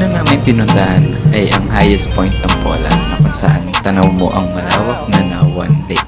una namin pinuntahan ay ang highest point ng Pola na kung saan tanaw mo ang malawak na Nawan Lake.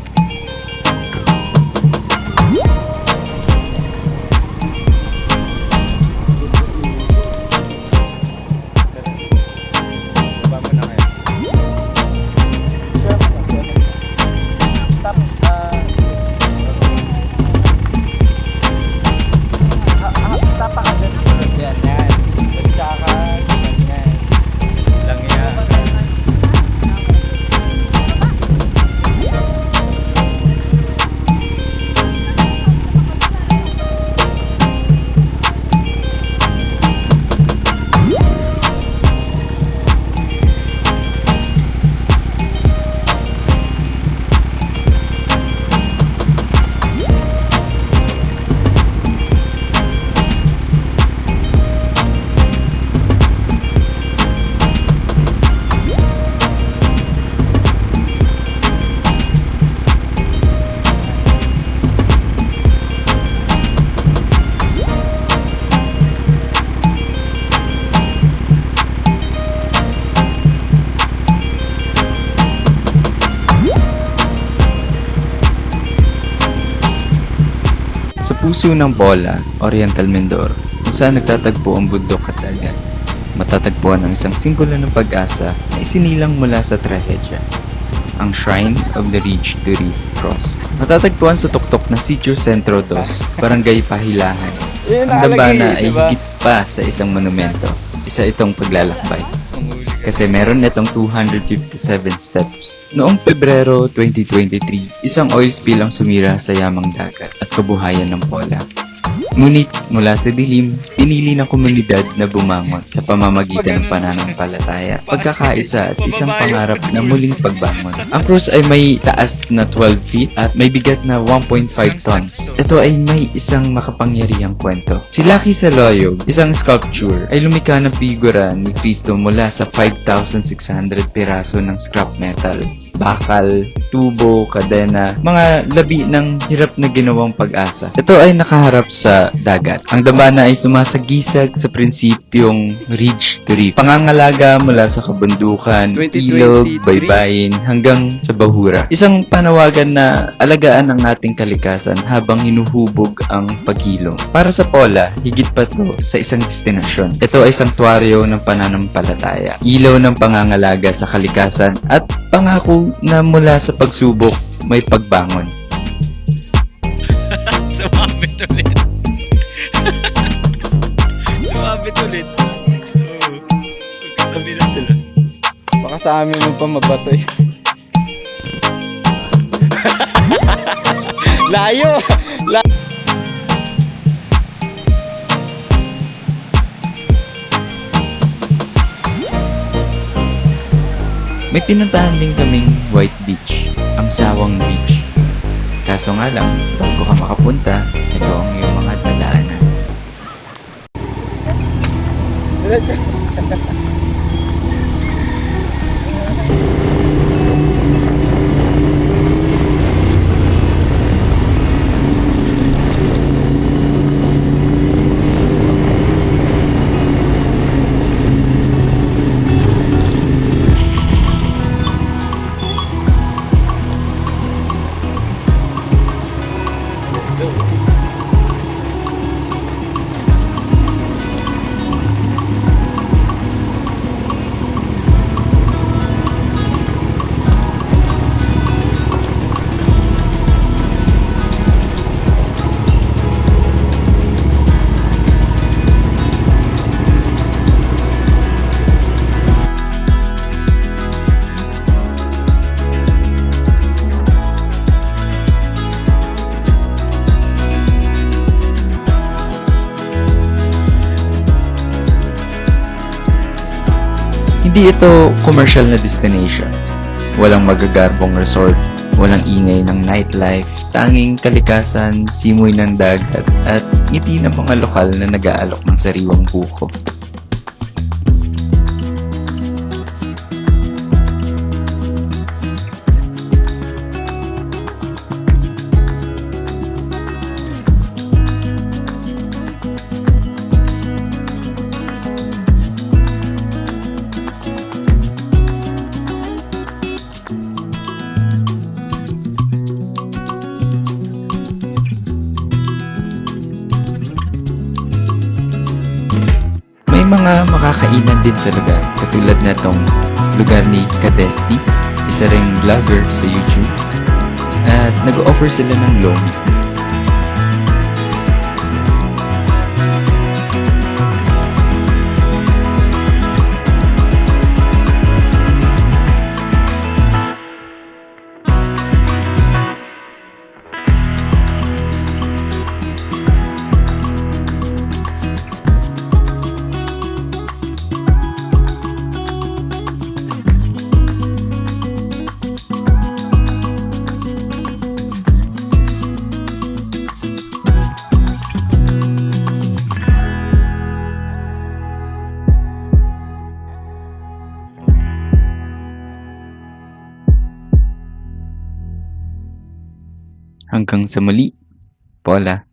Sa puso ng Pola, Oriental Mindoro, kung saan nagtatagpo ang bundok at dagat, matatagpuan ang isang simbolo ng pag-asa na isinilang mula sa trahedya, ang Shrine of the Ridge to Reef Cross. Matatagpuan sa tuktok na Sitio Centro 2, Barangay Pahilahan. Ang dambana ay higit pa sa isang monumento, isa itong paglalakbay. Kasi meron itong 257 steps. Noong Pebrero 2023, isang oil spill ang sumira sa yamang dagat at kabuhayan ng Pola. Ngunit mula sa dilim, pinili ng komunidad na bumangon sa pamamagitan ng pananampalataya, pagkakaisa at isang pangarap na muling pagbangon. Ang cross ay may taas na 12 feet at may bigat na 1.5 tons. Ito ay may isang makapangyarihang kwento. Si Lucky Saloyog, isang sculpture, ay lumikha ng figura ni Cristo mula sa 5,600 piraso ng scrap metal. Bakal, tubo, kadena, mga labi ng hirap na ginawang pag-asa. Ito ay nakaharap sa dagat. Ang dambana ay sumasagisag sa prinsipyong ridge to reef. Pangangalaga mula sa kabundukan, ilog, baybayin, hanggang sa bahura. Isang panawagan na alagaan ang ating kalikasan habang hinuhubog ang paghilom. Para sa Pola, higit pa to sa isang destinasyon. Ito ay sanktuaryo ng pananampalataya, ilaw ng pangangalaga sa kalikasan, at pangako na mula sa pagsubok may pagbangon. Sumabit ulit. Sumabit ulit. Oo. Magkatabi na sila. Baka sa amin mo pa mabatoy. Layo! May pinuntahan din kaming White Beach, ang Sawang Beach. Kaso nga lang, bago ka makapunta, ito ang iyong mga dadaanan. Hindi ito commercial na destination. Walang magagarbong resort, walang ingay ng nightlife, tanging kalikasan, simoy ng dagat, at ngiti ng mga lokal na nag-aalok ng sariwang buko. mga makakainan din sa lugar, katulad na tong lugar ni Kadesti, isa ring vlogger sa YouTube, at nag-offer sila ng lomi. Hanggang sa muli, Paula.